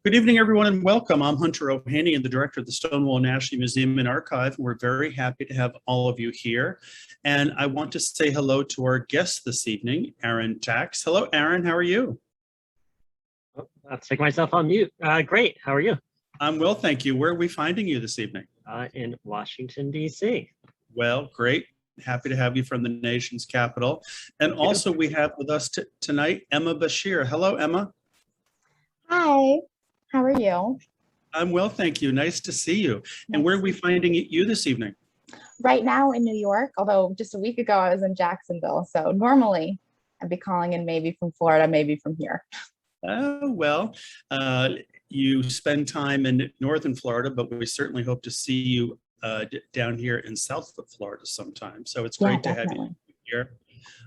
Good evening, everyone, and welcome. I'm Hunter Ohanian, the director of the Stonewall National Museum and Archive. We're very happy to have all of you here. And I want to say hello to our guest this evening, Aaron Tax. Hello, Aaron. How are you? Oh, I'll take myself on mute. Great. How are you? I'm well, thank you. Where are we finding you this evening? In Washington, D.C. Well, great. Happy to have you from the nation's capital. And also we have with us tonight, Emma Bessire. Hello, Emma. Hi, how are you? I'm well, thank you. Nice to see you. And where are we finding you this evening? Right now in New York, although just a week ago I was in Jacksonville. So normally I'd be calling in maybe from Florida, maybe from here. Oh, well, you spend time in northern Florida, but we certainly hope to see you down here in South Florida sometime. So it's great to have you here.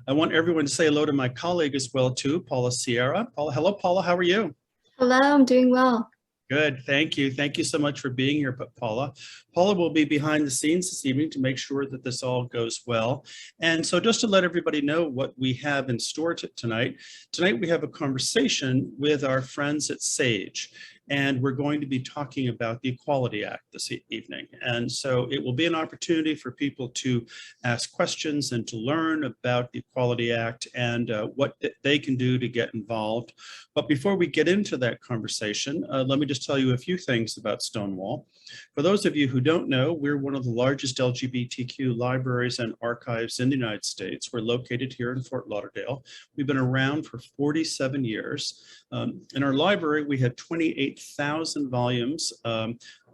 I want everyone to say hello to my colleague as well, too, Paula Sierra. Paula, hello, Paula. How are you? Hello, I'm doing well. Good, thank you. Thank you so much for being here, Paula. Paula will be behind the scenes this evening to make sure that this all goes well. And so just to let everybody know what we have in store tonight we have a conversation with our friends at SAGE. And we're going to be talking about the Equality Act this evening. And so it will be an opportunity for people to ask questions and to learn about the Equality Act and what they can do to get involved. But before we get into that conversation, let me just tell you a few things about Stonewall. For those of you who don't know, we're one of the largest LGBTQ libraries and archives in the United States. We're located here in Fort Lauderdale. We've been around for 47 years. In our library, we have 28,000 volumes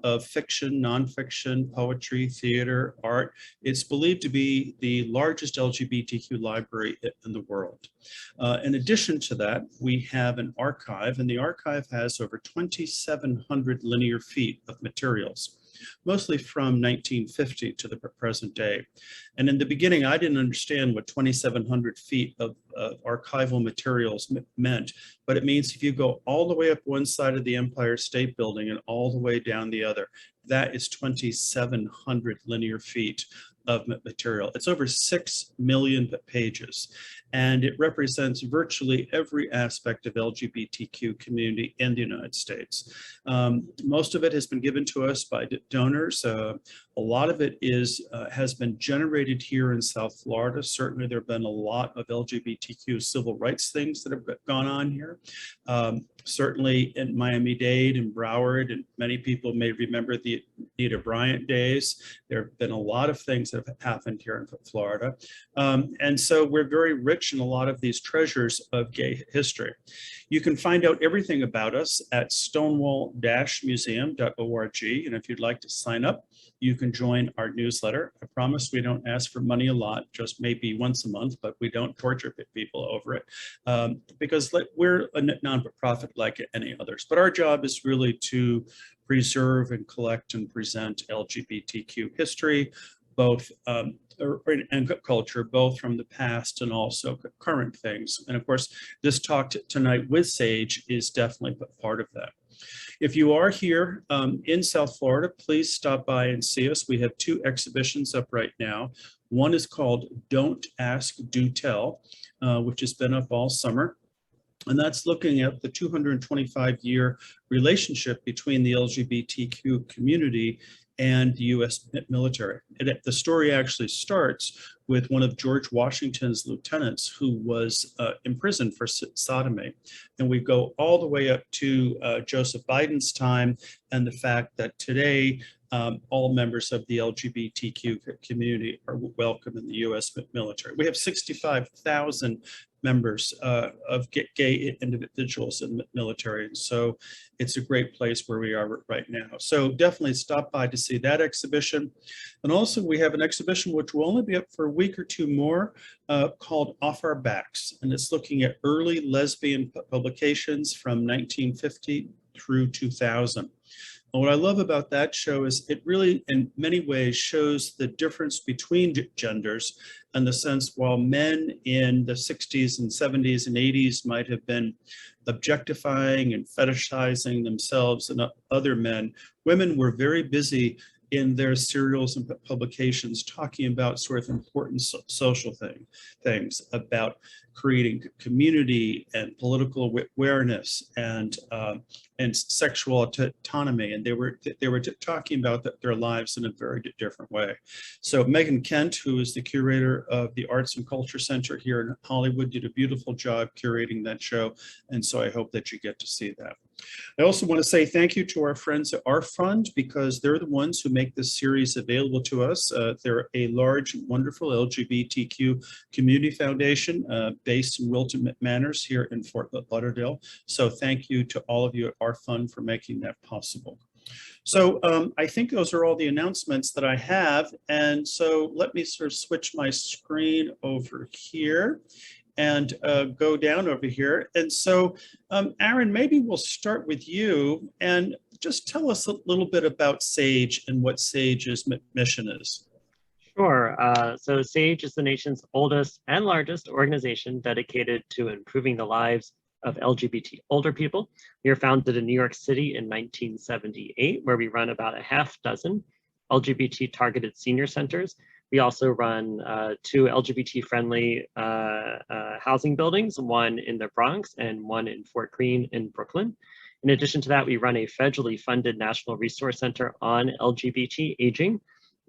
of fiction, nonfiction, poetry, theater, art. It's believed to be the largest LGBTQ library in the world. In addition to that, we have an archive, and the archive has over 2,700 linear feet of materials, mostly from 1950 to the present day. And in the beginning, I didn't understand what 2,700 feet of archival materials meant, but it means if you go all the way up one side of the Empire State Building and all the way down the other, that is 2,700 linear feet of material. It's over 6 million pages, and it represents virtually every aspect of LGBTQ community in the United States. Most of it has been given to us by donors. A lot of it has been generated here in South Florida. Certainly there have been a lot of LGBTQ civil rights things that have gone on here. Certainly in Miami-Dade and Broward, and many people may remember the Anita Bryant days. There have been a lot of things that have happened here in Florida. And so we're very rich in a lot of these treasures of gay history. You can find out everything about us at stonewall-museum.org. And if you'd like to sign up, you can join our newsletter. I promise we don't ask for money a lot, just maybe once a month, but we don't torture people over it because we're a non-profit like any others. But our job is really to preserve and collect and present LGBTQ history, both and culture, both from the past and also current things. And of course, this talk tonight with SAGE is definitely part of that. If you are here in South Florida, please stop by and see us. We have 2 exhibitions up right now. One is called Don't Ask, Do Tell, which has been up all summer. And that's looking at the 225-year relationship between the LGBTQ community and the U.S. military. The story actually starts with one of George Washington's lieutenants who was imprisoned for sodomy. And we go all the way up to Joseph Biden's time and the fact that today all members of the LGBTQ community are welcome in the U.S. military. We have 65,000 members of gay individuals in the military. And so it's a great place where we are right now. So definitely stop by to see that exhibition. And also we have an exhibition which will only be up for a week or 2 more called Off Our Backs. And it's looking at early lesbian publications from 1950 through 2000. And what I love about that show is it really, in many ways, shows the difference between genders and the sense while men in the 60s and 70s and 80s might have been objectifying and fetishizing themselves and other men, women were very busy in their serials and publications talking about sort of important social things about creating community and political awareness and sexual autonomy, and they were talking about their lives in a very different way. So Megan Kent, who is the curator of the Arts and Culture Center here in Hollywood, did a beautiful job curating that show, and so I hope that you get to see that. I also want to say thank you to our friends at our fund, because they're the ones who make this series available to us. They're a large, wonderful LGBTQ community foundation based in Wilton Manors here in Fort Lauderdale. So thank you to all of you at our fund for making that possible. So I think those are all the announcements that I have. And so let me sort of switch my screen over here and go down over here. And so, Aaron, maybe we'll start with you and just tell us a little bit about SAGE and what SAGE's mission is. Sure. So SAGE is the nation's oldest and largest organization dedicated to improving the lives of LGBT older people. We are founded in New York City in 1978, where we run about a half dozen LGBT targeted senior centers. We also run 2 LGBT-friendly housing buildings, one in the Bronx and one in Fort Greene in Brooklyn. In addition to that, we run a federally funded National Resource Center on LGBT aging,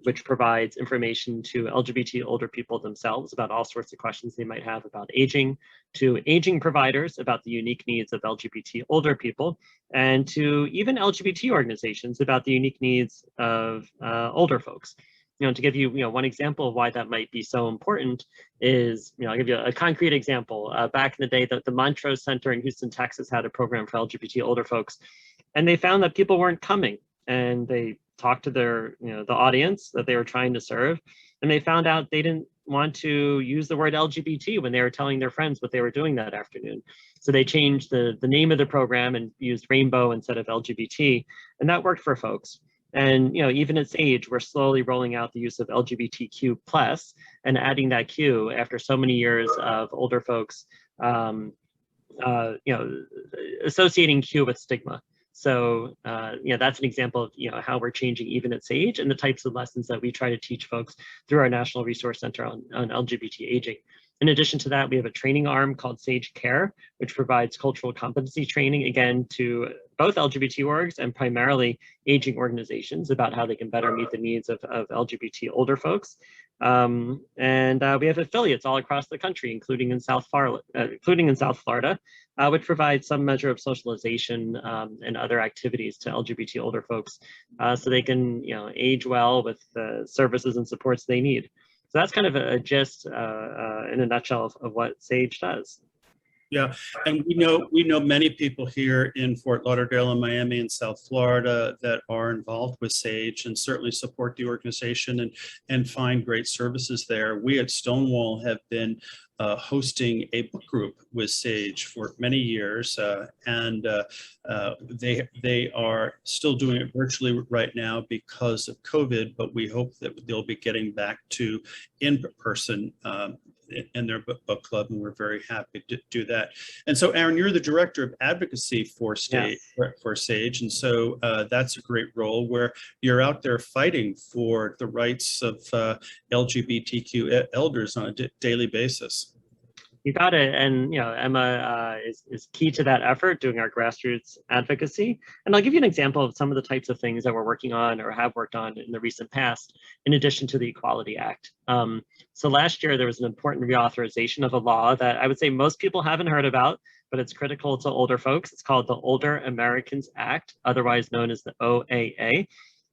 which provides information to LGBT older people themselves about all sorts of questions they might have about aging, to aging providers about the unique needs of LGBT older people, and to even LGBT organizations about the unique needs of older folks. To give you, one example of why that might be so important is, I'll give you a concrete example. Back in the day, the Montrose Center in Houston, Texas had a program for LGBT older folks, and they found that people weren't coming, and they talked to their, the audience that they were trying to serve, and they found out they didn't want to use the word LGBT when they were telling their friends what they were doing that afternoon. So they changed the name of the program and used rainbow instead of LGBT, and that worked for folks. And even at SAGE, we're slowly rolling out the use of LGBTQ+ and adding that Q after so many years of older folks, associating Q with stigma. So that's an example of how we're changing even at SAGE and the types of lessons that we try to teach folks through our National Resource Center on LGBT aging. In addition to that, we have a training arm called SAGE Care, which provides cultural competency training, again, to both LGBT orgs and primarily aging organizations about how they can better meet the needs of LGBT older folks. And we have affiliates all across the country, including in South Florida, which provides some measure of socialization and other activities to LGBT older folks, so they can age well with the services and supports they need. So that's kind of a gist in a nutshell of what SAGE does. Yeah, and we know many people here in Fort Lauderdale and Miami and South Florida that are involved with SAGE and certainly support the organization and find great services there. We at Stonewall have been hosting a book group with SAGE for many years, and they are still doing it virtually right now because of COVID, but we hope that they'll be getting back to in-person in their book club, and we're very happy to do that. And so, Aaron, you're the Director of Advocacy for SAGE, and so that's a great role where you're out there fighting for the rights of LGBTQ elders on a daily basis. You got it. And, Emma is key to that effort, doing our grassroots advocacy. And I'll give you an example of some of the types of things that we're working on or have worked on in the recent past, in addition to the Equality Act. So last year, there was an important reauthorization of a law that I would say most people haven't heard about, but it's critical to older folks. It's called the Older Americans Act, otherwise known as the OAA.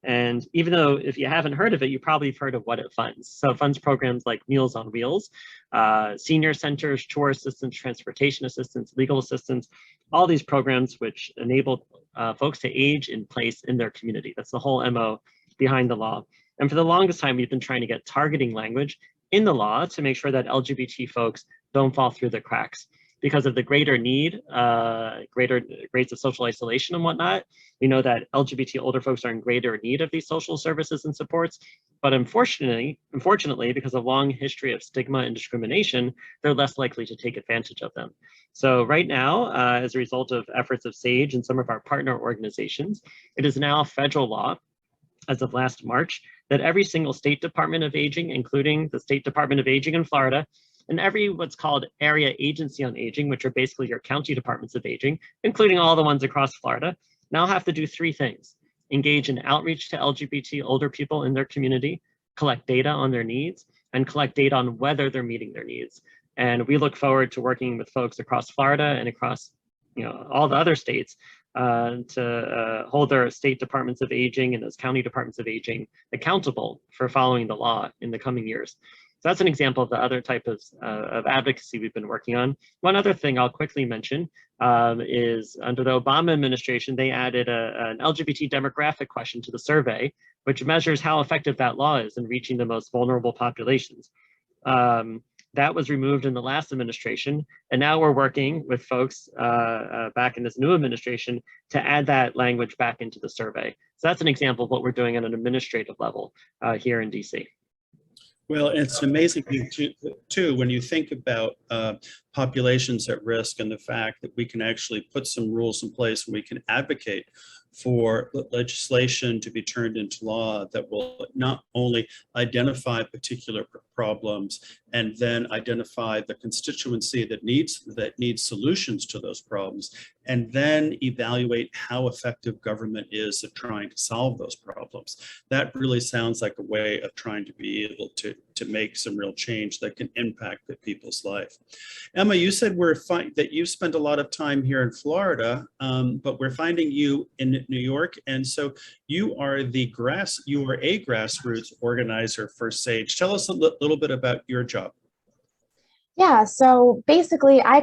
And even though if you haven't heard of it, you probably have heard of what it funds. So it funds programs like Meals on Wheels, senior centers, chore assistance, transportation assistance, legal assistance, all these programs which enable folks to age in place in their community. That's the whole MO behind the law. And for the longest time, we've been trying to get targeting language in the law to make sure that LGBT folks don't fall through the cracks. Because of the greater need, greater rates of social isolation and whatnot, we know that LGBT older folks are in greater need of these social services and supports. But unfortunately, because of a long history of stigma and discrimination, they're less likely to take advantage of them. So right now, as a result of efforts of SAGE and some of our partner organizations, it is now federal law as of last March, that every single state department of aging, including the State Department of Aging in Florida, and every what's called area agency on aging, which are basically your county departments of aging, including all the ones across Florida, now have to do three things: engage in outreach to LGBT older people in their community, collect data on their needs, and collect data on whether they're meeting their needs. And we look forward to working with folks across Florida and across all the other states to hold their state departments of aging and those county departments of aging accountable for following the law in the coming years. So that's an example of the other type of advocacy we've been working on. One other thing I'll quickly mention is under the Obama administration, they added an LGBT demographic question to the survey, which measures how effective that law is in reaching the most vulnerable populations. That was removed in the last administration, and now we're working with folks back in this new administration to add that language back into the survey. So that's an example of what we're doing at an administrative level here in DC. Well, it's an amazing thing too, when you think about populations at risk and the fact that we can actually put some rules in place and we can advocate for legislation to be turned into law that will not only identify particular problems and then identify the constituency that needs solutions to those problems, and then evaluate how effective government is at trying to solve those problems. That really sounds like a way of trying to be able to make some real change that can impact people's life. Emma, you said that you spent a lot of time here in Florida, but we're finding you in New York, and so you are a grassroots organizer for SAGE. Tell us a little bit about your job. Yeah, so basically I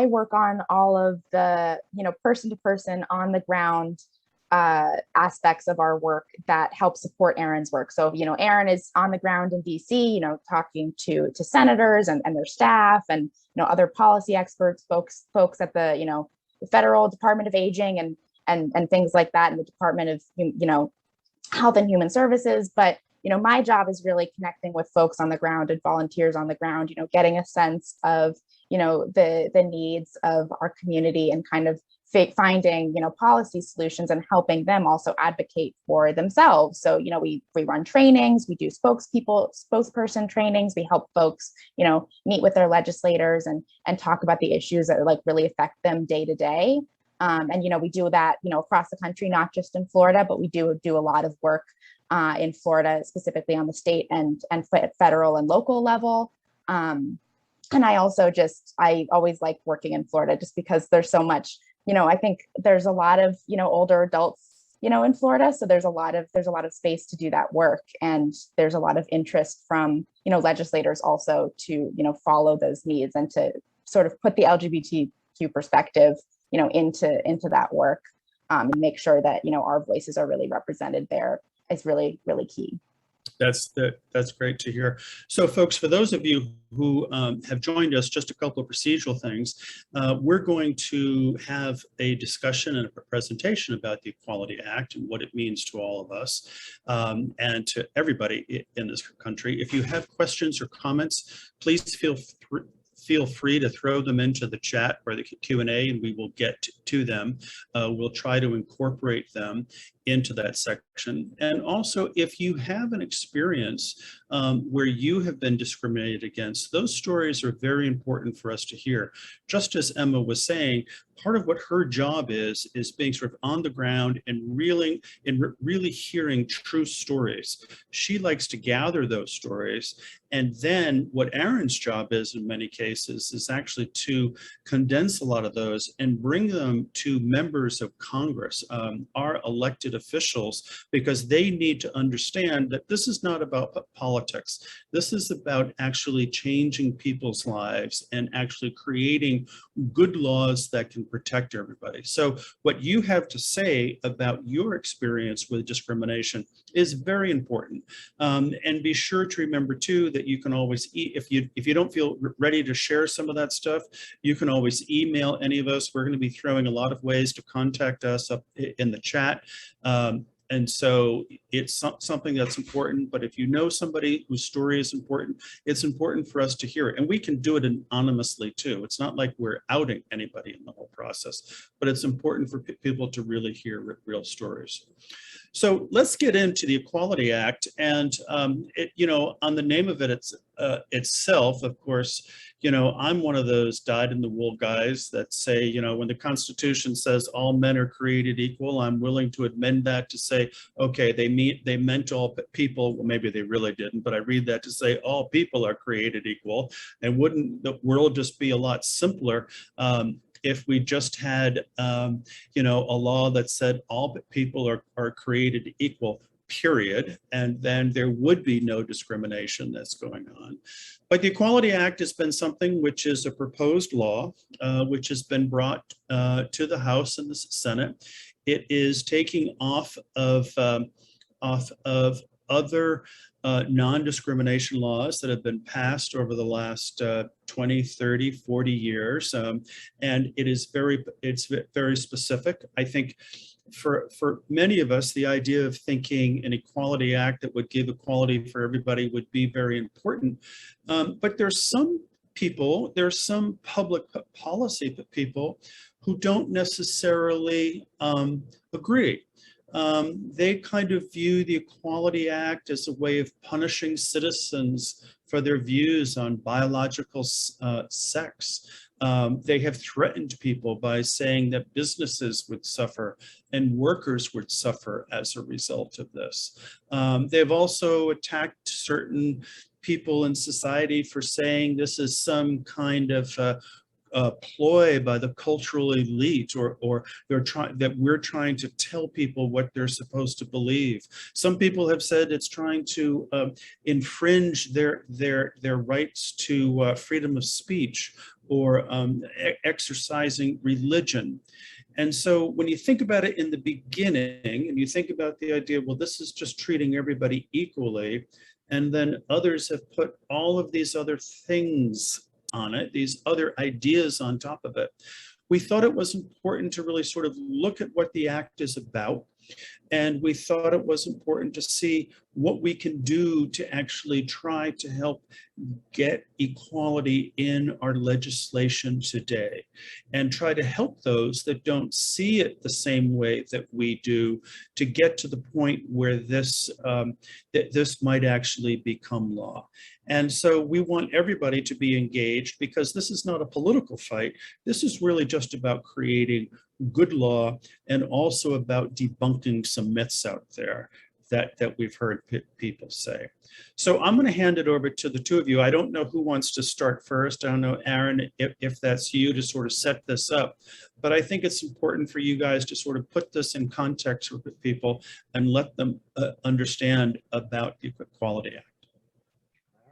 work on all of the, person to person on the ground aspects of our work that help support Erin's work. So, Erin is on the ground in DC, talking to senators and their staff and, other policy experts, folks at the, the Federal Department of Aging and things like that, and the Department of, Health and Human Services. But my job is really connecting with folks on the ground and volunteers on the ground, getting a sense of, the needs of our community and kind of finding, policy solutions and helping them also advocate for themselves. So, we run trainings, we do spokesperson trainings, we help folks, meet with their legislators and talk about the issues that really affect them day to day. And, we do that, across the country, not just in Florida, but we do a lot of work in Florida, specifically on the state and federal and local level. And I always like working in Florida just because there's so much, I think there's a lot of, older adults, in Florida. So there's a lot of space to do that work. And there's a lot of interest from, legislators also to, follow those needs and to sort of put the LGBTQ perspective, into that work and make sure that, our voices are really represented there is really, really key. That's great to hear. So folks, for those of you who have joined us, just a couple of procedural things. We're going to have a discussion and a presentation about the Equality Act and what it means to all of us and to everybody in this country. If you have questions or comments, please feel free to throw them into the chat or the Q&A, and we will get to them. We'll try to incorporate them into that section. And also, if you have an experience where you have been discriminated against, those stories are very important for us to hear. Just as Emma was saying, part of what her job is being sort of on the ground and really hearing true stories. She likes to gather those stories. And then what Erin's job is in many cases is actually to condense a lot of those and bring them to members of Congress, our elected officials, because they need to understand that this is not about politics. This is about actually changing people's lives and actually creating good laws that can protect everybody. So what you have to say about your experience with discrimination is very important. And be sure to remember too that you can always, if you don't feel ready to share some of that stuff, you can always email any of us. We're going to be throwing a lot of ways to contact us up in the chat. And so it's something that's important, but if you know somebody whose story is important, it's important for us to hear it. And we can do it anonymously too. It's not like we're outing anybody in the whole process, but it's important for people to really hear real stories. So let's get into the Equality Act, and on the name of it, itself, of course, I'm one of those dyed-in-the-wool guys that say, when the Constitution says all men are created equal, I'm willing to amend that to say, okay, they meant all people. Well, maybe they really didn't, but I read that to say all people are created equal. And wouldn't the world just be a lot simpler if we just had, a law that said all people are created equal, period, and then there would be no discrimination that's going on. But the Equality Act has been something which is a proposed law, which has been brought to the House and the Senate. It is taking off of other non-discrimination laws that have been passed over the last 20, 30, 40 years. And it's very specific. I think for many of us, the idea of thinking an Equality Act that would give equality for everybody would be very important. But there's some public policy people who don't necessarily agree. They kind of view the Equality Act as a way of punishing citizens for their views on biological sex. They have threatened people by saying that businesses would suffer and workers would suffer as a result of this. They've also attacked certain people in society for saying this is some kind of ploy by the cultural elite, or that we're trying to tell people what they're supposed to believe. Some people have said it's trying to infringe their rights to freedom of speech or exercising religion. And so when you think about it in the beginning, and you think about the idea, well, this is just treating everybody equally, and then others have put all of these other things on it, these other ideas on top of it, we thought it was important to really sort of look at what the act is about. And we thought it was important to see what we can do to actually try to help get equality in our legislation today, and try to help those that don't see it the same way that we do to get to the point where this might actually become law. And so we want everybody to be engaged, because this is not a political fight. This is really just about creating good law, and also about debunking some myths out there that we've heard people say. So I'm going to hand it over to the two of you. I don't know who wants to start first. I don't know, Aaron, if that's you to sort of set this up, but I think it's important for you guys to sort of put this in context with people and let them understand about the Equality Act.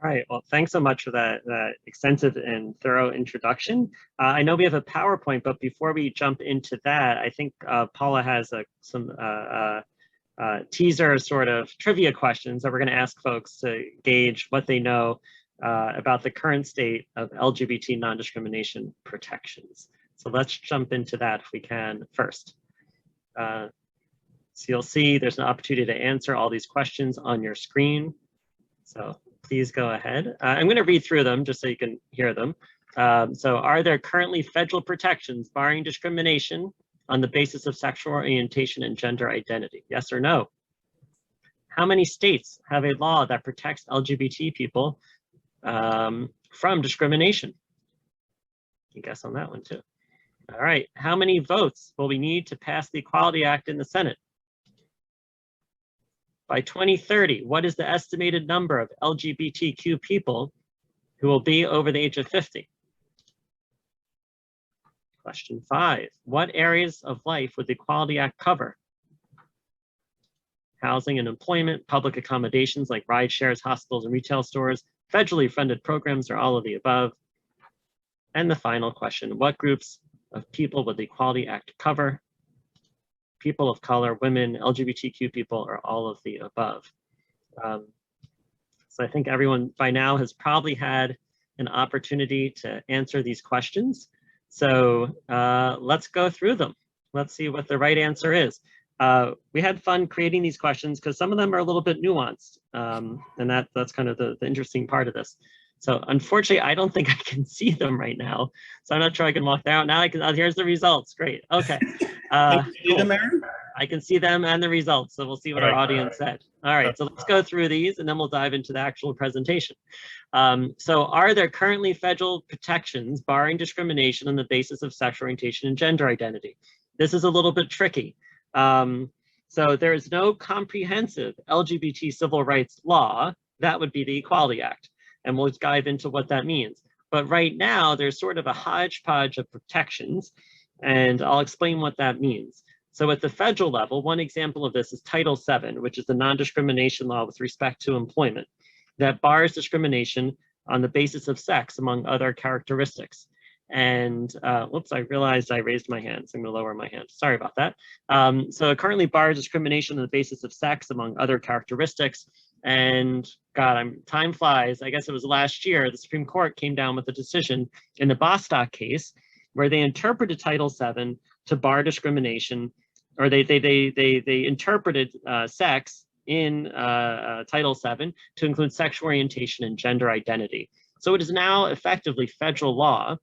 All right, well, thanks so much for that extensive and thorough introduction. I know we have a PowerPoint, but before we jump into that, I think Paula has some teaser sort of trivia questions that we're going to ask folks to gauge what they know about the current state of LGBT non-discrimination protections. So let's jump into that if we can first. So you'll see there's an opportunity to answer all these questions on your screen. So please go ahead. I'm going to read through them just so you can hear them. So are there currently federal protections barring discrimination on the basis of sexual orientation and gender identity? Yes or no? How many states have a law that protects LGBT people from discrimination? You can guess on that one too. All right, how many votes will we need to pass the Equality Act in the Senate? By 2030, what is the estimated number of LGBTQ people who will be over the age of 50? Question 5, what areas of life would the Equality Act cover? Housing and employment, public accommodations like ride shares, hospitals and retail stores, federally funded programs, or all of the above? And the final question, what groups of people would the Equality Act cover? People of color, women, LGBTQ people, or all of the above? So I think everyone by now has probably had an opportunity to answer these questions. So let's go through them. Let's see what the right answer is. We had fun creating these questions because some of them are a little bit nuanced, and that's kind of the interesting part of this. So unfortunately, I don't think I can see them right now. So I'm not sure I can walk down. Now I can, here's the results. Great. Okay. Can you see them, Aaron? I can see them and the results, so we'll see what our audience said. All right, so let's go through these and then we'll dive into the actual presentation. So are there currently federal protections barring discrimination on the basis of sexual orientation and gender identity? This is a little bit tricky. So there is no comprehensive LGBT civil rights law. That would be the Equality Act. And we'll dive into what that means. But right now, there's sort of a hodgepodge of protections, and I'll explain what that means. So at the federal level, one example of this is Title VII, which is the non-discrimination law with respect to employment that bars discrimination on the basis of sex, among other characteristics. And whoops, I realized I raised my hand, so I'm going to lower my hand. Sorry about that. So it currently bars discrimination on the basis of sex, among other characteristics. And God, time flies. I guess it was last year, the Supreme Court came down with a decision in the Bostock case where they interpreted Title VII to bar discrimination, or they interpreted sex in Title VII to include sexual orientation and gender identity. So it is now effectively federal law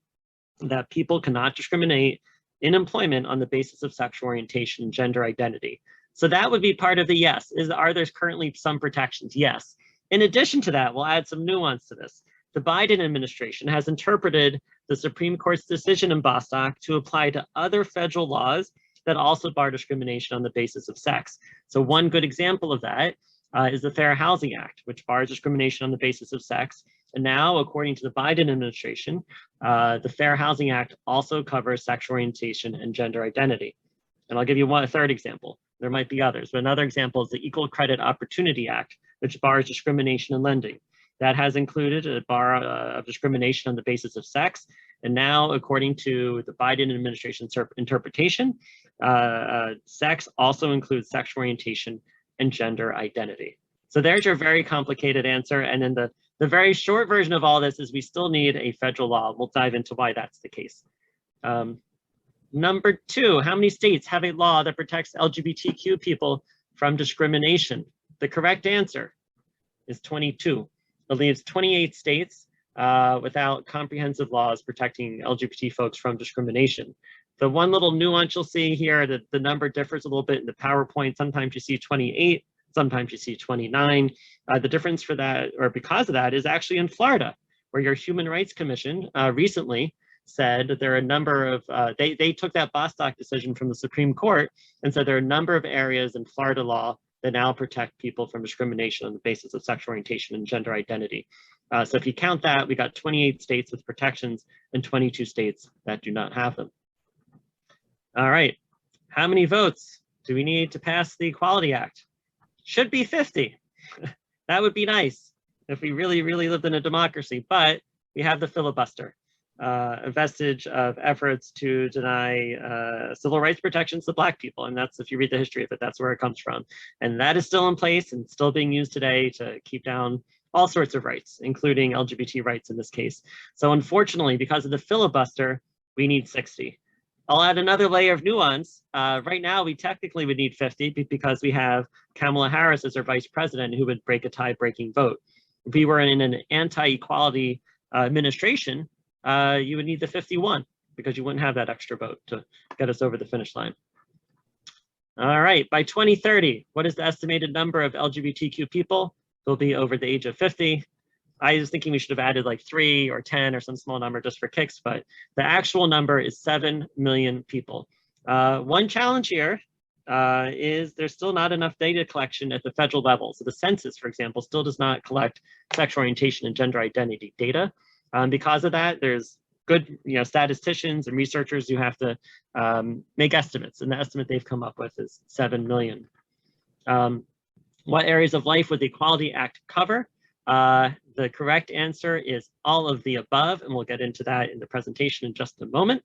that people cannot discriminate in employment on the basis of sexual orientation and gender identity. So that would be part of the yes. Are there currently some protections? Yes. In addition to that, we'll add some nuance to this. The Biden administration has interpreted the Supreme Court's decision in Bostock to apply to other federal laws that also bar discrimination on the basis of sex. So one good example of that is the Fair Housing Act, which bars discrimination on the basis of sex. And now, according to the Biden administration, the Fair Housing Act also covers sexual orientation and gender identity. And I'll give you a third example. There might be others, but another example is the Equal Credit Opportunity Act, which bars discrimination in lending. That has included a bar of discrimination on the basis of sex. And now, according to the Biden administration's interpretation, sex also includes sexual orientation and gender identity. So there's your very complicated answer. And then the very short version of all this is we still need a federal law. We'll dive into why that's the case. Number two, how many states have a law that protects LGBTQ people from discrimination? The correct answer is 22. It leaves 28 states without comprehensive laws protecting LGBT folks from discrimination. The one little nuance you'll see here, that the number differs a little bit in the PowerPoint. Sometimes you see 28, sometimes you see 29. The difference for that, or because of that, is actually in Florida, where your Human Rights Commission recently said that there are a number of, they took that Bostock decision from the Supreme Court and said there are a number of areas in Florida law that now protect people from discrimination on the basis of sexual orientation and gender identity. So if you count that, we got 28 states with protections and 22 states that do not have them. All right, how many votes do we need to pass the Equality Act? Should be 50. That would be nice if we really, really lived in a democracy, but we have the filibuster. A vestige of efforts to deny civil rights protections to Black people. And that's, if you read the history of it, that's where it comes from. And that is still in place and still being used today to keep down all sorts of rights, including LGBT rights in this case. So unfortunately, because of the filibuster, we need 60. I'll add another layer of nuance. Right now, we technically would need 50 because we have Kamala Harris as our vice president who would break a tie-breaking vote. If we were in an anti-equality administration, you would need the 51 because you wouldn't have that extra vote to get us over the finish line. All right, by 2030, what is the estimated number of LGBTQ people? They'll be over the age of 50. I was thinking we should have added like 3 or 10 or some small number just for kicks, but the actual number is 7 million people. One challenge here is there's still not enough data collection at the federal level. So the census, for example, still does not collect sexual orientation and gender identity data. Because of that, there's good statisticians and researchers who have to make estimates, and the estimate they've come up with is 7 million. What areas of life would the Equality Act cover? The correct answer is all of the above, and we'll get into that in the presentation in just a moment.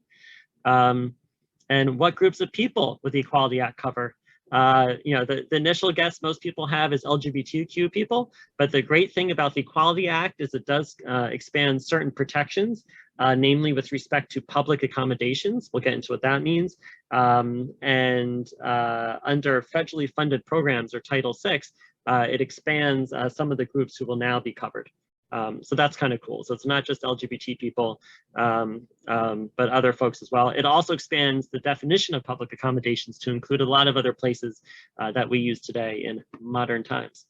And what groups of people would the Equality Act cover? The initial guess most people have is LGBTQ people, but the great thing about the Equality Act is it does expand certain protections, namely with respect to public accommodations. We'll get into what that means. And under federally funded programs or Title VI, it expands some of the groups who will now be covered. So that's kind of cool. So it's not just LGBT people, but other folks as well. It also expands the definition of public accommodations to include a lot of other places that we use today in modern times.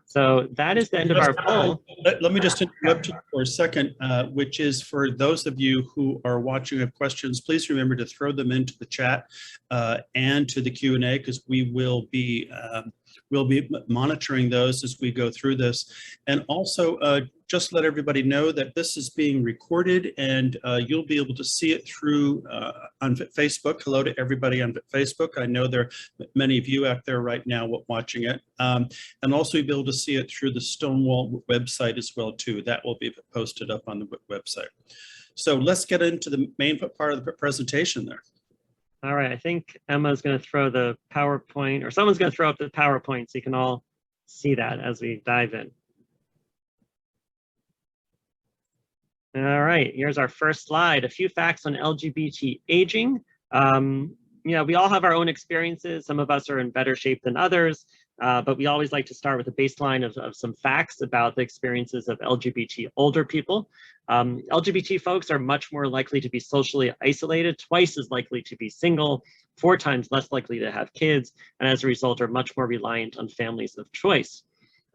So that is the end of our poll. Let me just interrupt you for a second, which is for those of you who are watching have questions, please remember to throw them into the chat and to the Q&A, because we'll be monitoring those as we go through this. And also just let everybody know that this is being recorded, and you'll be able to see it through on Facebook. Hello to everybody on Facebook. I know there are many of you out there right now watching it. And also you'll be able to see it through the Stonewall website as well too. That will be posted up on the website. So let's get into the main part of the presentation there. All right, I think Emma's going to throw the PowerPoint, or someone's going to throw up the PowerPoint so you can all see that as we dive in. All right, here's our first slide. A few facts on LGBT aging. We all have our own experiences. Some of us are in better shape than others, but we always like to start with a baseline of some facts about the experiences of LGBT older people. LGBT folks are much more likely to be socially isolated, twice as likely to be single, 4 times less likely to have kids, and as a result are much more reliant on families of choice.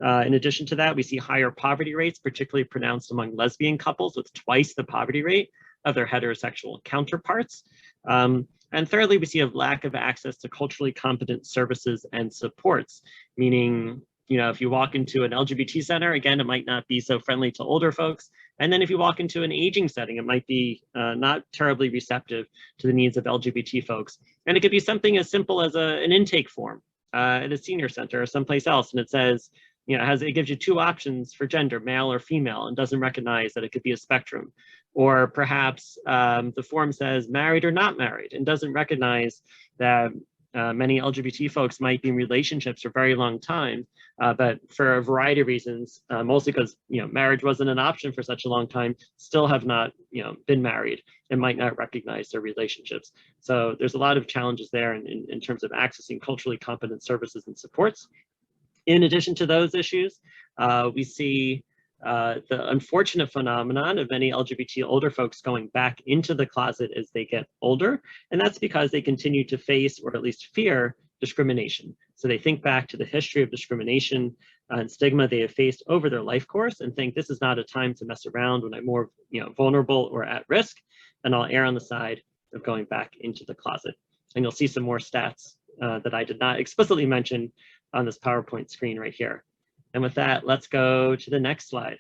In addition to that, we see higher poverty rates, particularly pronounced among lesbian couples with twice the poverty rate of their heterosexual counterparts. And thirdly, we see a lack of access to culturally competent services and supports, meaning, if you walk into an LGBT center, again, it might not be so friendly to older folks. And then if you walk into an aging setting, it might be not terribly receptive to the needs of LGBT folks. And it could be something as simple as an intake form at a senior center or someplace else. And it says, it gives you 2 options for gender, male or female, and doesn't recognize that it could be a spectrum. Or perhaps the form says married or not married, and doesn't recognize that many LGBT folks might be in relationships for a very long time, but for a variety of reasons, mostly because marriage wasn't an option for such a long time, still have not been married and might not recognize their relationships. So there's a lot of challenges there in terms of accessing culturally competent services and supports. In addition to those issues, we see the unfortunate phenomenon of many LGBT older folks going back into the closet as they get older. And that's because they continue to face, or at least fear, discrimination. So they think back to the history of discrimination and stigma they have faced over their life course and think this is not a time to mess around when I'm more vulnerable or at risk, and I'll err on the side of going back into the closet. And you'll see some more stats that I did not explicitly mention on this PowerPoint screen right here. And with that, let's go to the next slide.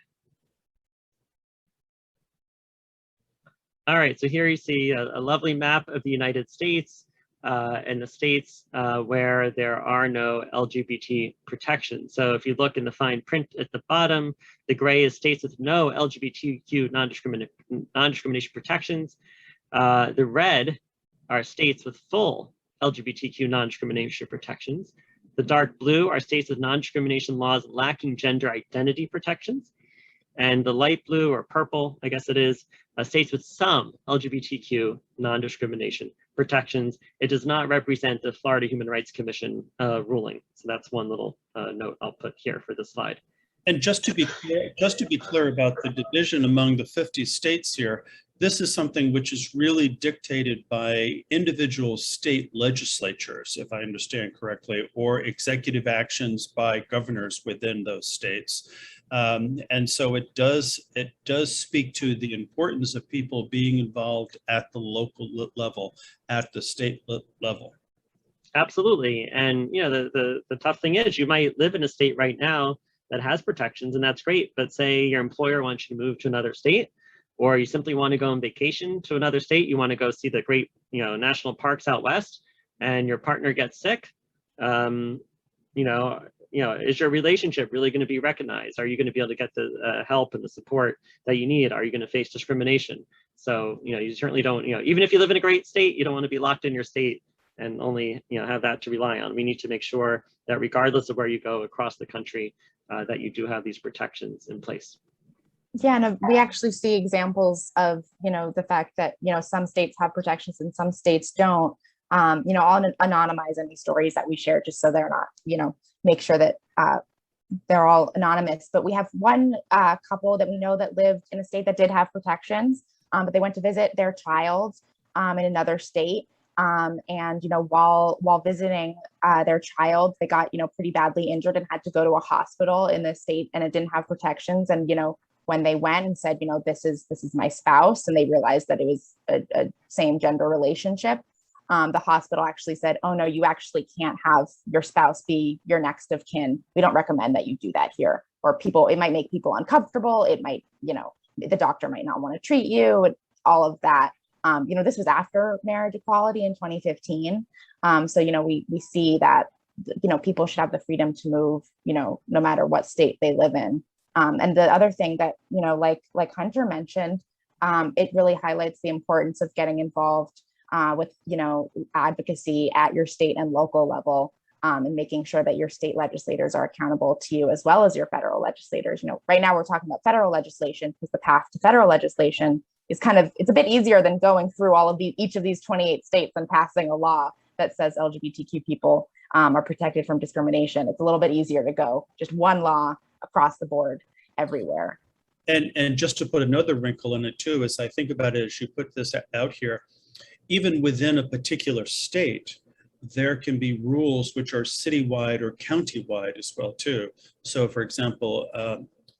All right, so here you see a lovely map of the United States and the states where there are no LGBT protections. So if you look in the fine print at the bottom, the gray is states with no LGBTQ non-discrimination protections. The red are states with full LGBTQ non-discrimination protections. The dark blue are states with non-discrimination laws lacking gender identity protections. And the light blue, or purple, I guess it is, states with some LGBTQ non-discrimination protections. It does not represent the Florida Human Rights Commission ruling. So that's one little note I'll put here for this slide. And just to be clear about the division among the 50 states here, this is something which is really dictated by individual state legislatures, if I understand correctly, or executive actions by governors within those states. And so it does speak to the importance of people being involved at the local level, at the state level. Absolutely. And the tough thing is you might live in a state right now that has protections, and that's great. But say your employer wants you to move to another state, or you simply want to go on vacation to another state, you want to go see the great national parks out west, and your partner gets sick, is your relationship really going to be recognized? Are you going to be able to get the help and the support that you need? Are you going to face discrimination? So you certainly don't, even if you live in a great state, you don't want to be locked in your state and only have that to rely on. We need to make sure that regardless of where you go across the country, that you do have these protections in place. Yeah, and we actually see examples of, the fact that, some states have protections and some states don't. I'll anonymize any stories that we share just so they're not, make sure that they're all anonymous, but we have one couple that we know that lived in a state that did have protections, but they went to visit their child in another state. And, while visiting their child, they got, pretty badly injured and had to go to a hospital in the state, and it didn't have protections. And, when they went and said, this is my spouse, and they realized that it was a same gender relationship, the hospital actually said, oh no, you actually can't have your spouse be your next of kin. We don't recommend that you do that here. Or it might make people uncomfortable. It might, the doctor might not want to treat you, and all of that. This was after marriage equality in 2015. So, we see that, people should have the freedom to move, no matter what state they live in. And the other thing that, like Hunter mentioned, it really highlights the importance of getting involved with, advocacy at your state and local level, and making sure that your state legislators are accountable to you as well as your federal legislators. Right now we're talking about federal legislation, because the path to federal legislation is it's a bit easier than going through each of these 28 states and passing a law that says LGBTQ people are protected from discrimination. It's a little bit easier to go just one law across the board everywhere. And just to put another wrinkle in it too, as I think about it, as you put this out here, even within a particular state, there can be rules which are citywide or countywide as well too. So for example,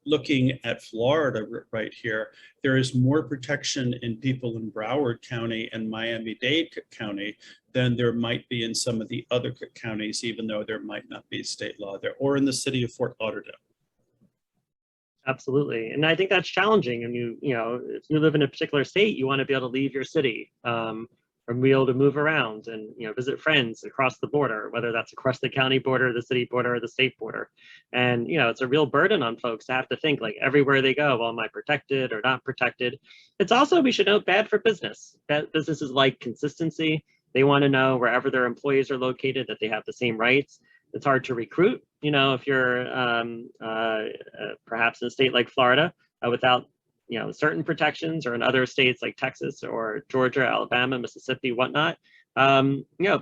looking at Florida right here, there is more protection in people in Broward County and Miami-Dade County than there might be in some of the other counties, even though there might not be state law there, or in the city of Fort Lauderdale. Absolutely. And I think that's challenging. And if you live in a particular state, you want to be able to leave your city, or be able to move around and, visit friends across the border, whether that's across the county border, the city border, or the state border. And, it's a real burden on folks to have to think, like, everywhere they go, well, am I protected or not protected? It's also, we should note, bad for business. Businesses like consistency. They want to know wherever their employees are located that they have the same rights. It's hard to recruit, if you're perhaps in a state like Florida without certain protections, or in other states like Texas or Georgia, Alabama, Mississippi, whatnot.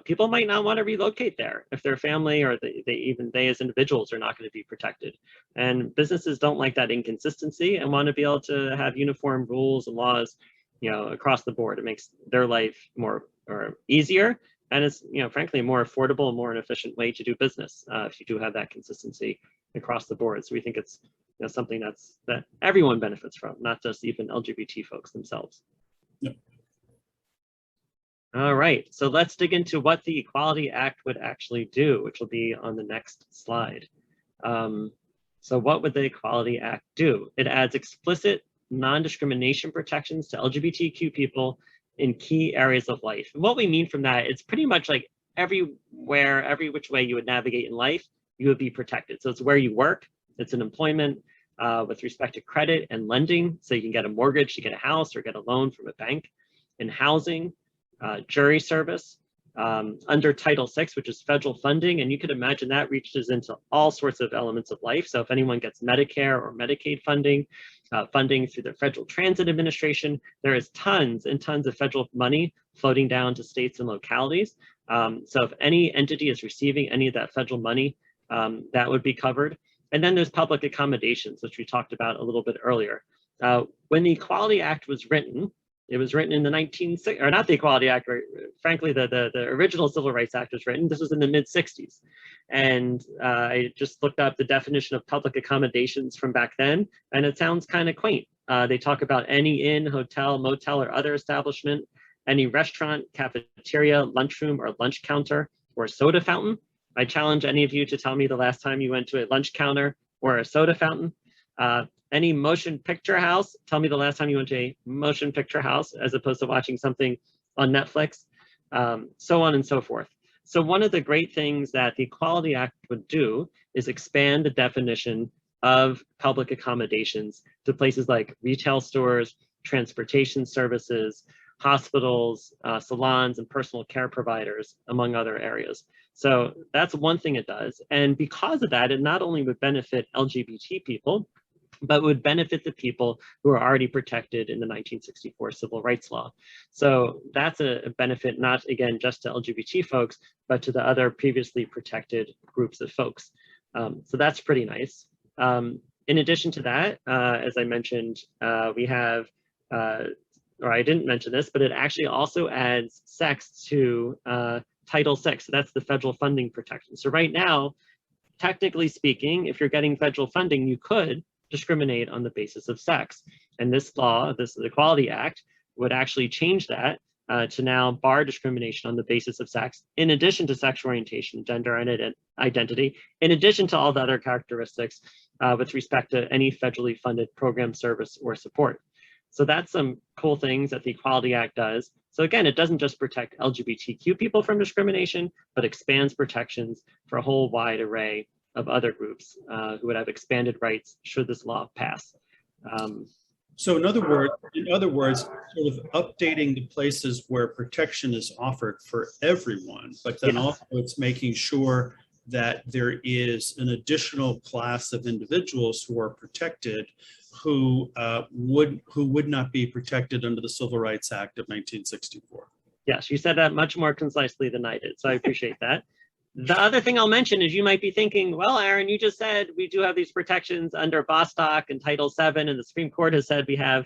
People might not want to relocate there if their family or they as individuals are not going to be protected. And businesses don't like that inconsistency and want to be able to have uniform rules and laws, across the board. It makes their life more or easier. And it's, frankly, a more affordable and more an efficient way to do business if you do have that consistency across the board. So we think it's something that everyone benefits from, not just even LGBT folks themselves. Yep. All right, so let's dig into what the Equality Act would actually do, which will be on the next slide. So what would the Equality Act do? It adds explicit non-discrimination protections to LGBTQ people in key areas of life. And what we mean from that, it's pretty much like everywhere, every which way you would navigate in life, you would be protected. So it's where you work, it's in employment, with respect to credit and lending. So you can get a mortgage to get a house or get a loan from a bank. In housing, jury service, under Title VI, which is federal funding. And you could imagine that reaches into all sorts of elements of life. So if anyone gets Medicare or Medicaid funding, funding through the Federal Transit Administration, there is tons and tons of federal money floating down to states and localities. So if any entity is receiving any of that federal money, that would be covered. And then there's public accommodations, which we talked about a little bit earlier. When the Equality Act was written, it was written in the not the Equality Act, right? Frankly, the original Civil Rights Act was written. This was in the mid-60s. And I just looked up the definition of public accommodations from back then, and it sounds kind of quaint. They talk about any inn, hotel, motel, or other establishment, any restaurant, cafeteria, lunchroom, or lunch counter, or soda fountain. I challenge any of you to tell me the last time you went to a lunch counter or a soda fountain. Any motion picture house, tell me the last time you went to a motion picture house as opposed to watching something on Netflix, so on and so forth. So one of the great things that the Equality Act would do is expand the definition of public accommodations to places like retail stores, transportation services, hospitals, salons, and personal care providers, among other areas. So that's one thing it does. And because of that, it not only would benefit LGBT people, but would benefit the people who are already protected in the 1964 Civil Rights Law. So that's a benefit, not again, just to LGBT folks, but to the other previously protected groups of folks. So that's pretty nice. In addition to that, as I mentioned, we have, or I didn't mention this, but it actually also adds sex to Title VI. So that's the federal funding protection. So right now, technically speaking, if you're getting federal funding, you could discriminate on the basis of sex. And this law, this Equality Act, would actually change that to now bar discrimination on the basis of sex, in addition to sexual orientation, gender, and identity, in addition to all the other characteristics with respect to any federally funded program, service, or support. So that's some cool things that the Equality Act does. So again, it doesn't just protect LGBTQ people from discrimination, but expands protections for a whole wide array of other groups who would have expanded rights should this law pass. So in other words, sort of updating the places where protection is offered for everyone, but then also it's making sure that there is an additional class of individuals who are protected who would not be protected under the Civil Rights Act of 1964. Yes, you said that much more concisely than I did, so I appreciate that. The other thing I'll mention is you might be thinking, well, Aaron, you just said we do have these protections under Bostock and Title VII, and the Supreme Court has said we have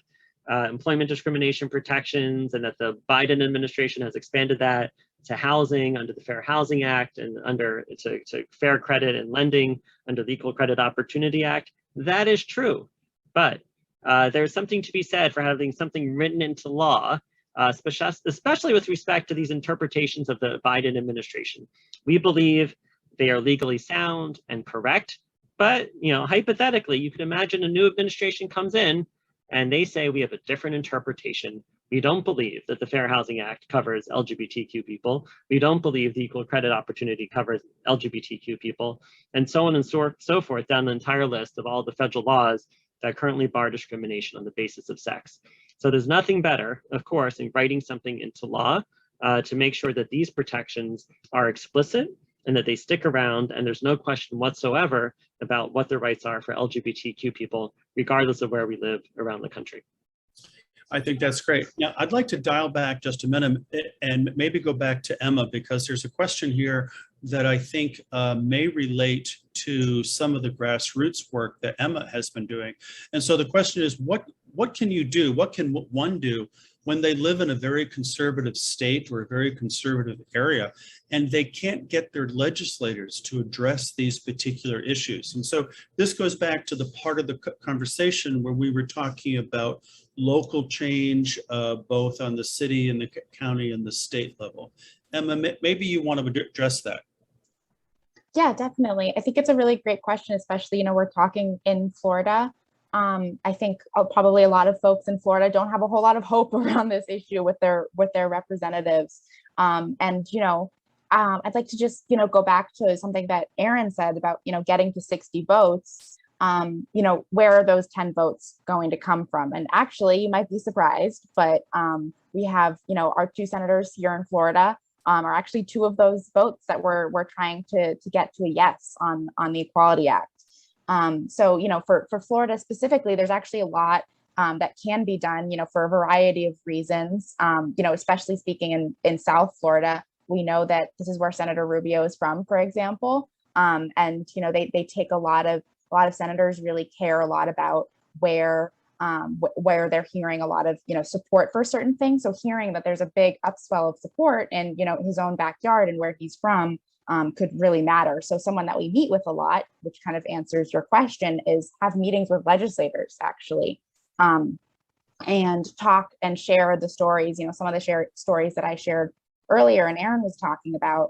employment discrimination protections, and that the Biden administration has expanded that to housing under the Fair Housing Act and to fair credit and lending under the Equal Credit Opportunity Act. That is true, but there's something to be said for having something written into law, especially with respect to these interpretations of the Biden administration. We believe they are legally sound and correct, but hypothetically, you could imagine a new administration comes in and they say we have a different interpretation. We don't believe that the Fair Housing Act covers LGBTQ people. We don't believe the Equal Credit Opportunity covers LGBTQ people, and so on and so forth down the entire list of all the federal laws that currently bar discrimination on the basis of sex. So there's nothing better, of course, in writing something into law to make sure that these protections are explicit and that they stick around, and there's no question whatsoever about what the rights are for LGBTQ people, regardless of where we live around the country. I think that's great. Now, I'd like to dial back just a minute and maybe go back to Emma, because there's a question here that I think may relate to some of the grassroots work that Emma has been doing. And so the question is, what can you do? What can one do when they live in a very conservative state or a very conservative area, and they can't get their legislators to address these particular issues? And so this goes back to the part of the conversation where we were talking about local change, both on the city and the county and the state level. Emma, maybe you want to address that. Yeah, definitely. I think it's a really great question, especially, we're talking in Florida. I think probably a lot of folks in Florida don't have a whole lot of hope around this issue with their representatives. I'd like to just, go back to something that Aaron said about, getting to 60 votes. Where are those 10 votes going to come from? And actually, you might be surprised, but we have, our 2 senators here in Florida are actually 2 of those votes that we're trying to get to a yes on the Equality Act. So, for Florida specifically, there's actually a lot that can be done, for a variety of reasons, especially speaking in South Florida. We know that this is where Senator Rubio is from, for example. And, they take a lot of senators really care a lot about where they're hearing a lot of, support for certain things. So hearing that there's a big upswell of support in, his own backyard and where he's from, could really matter. So someone that we meet with a lot, which kind of answers your question, is have meetings with legislators actually, and talk and share the stories. Some of the stories that I shared earlier and Aaron was talking about,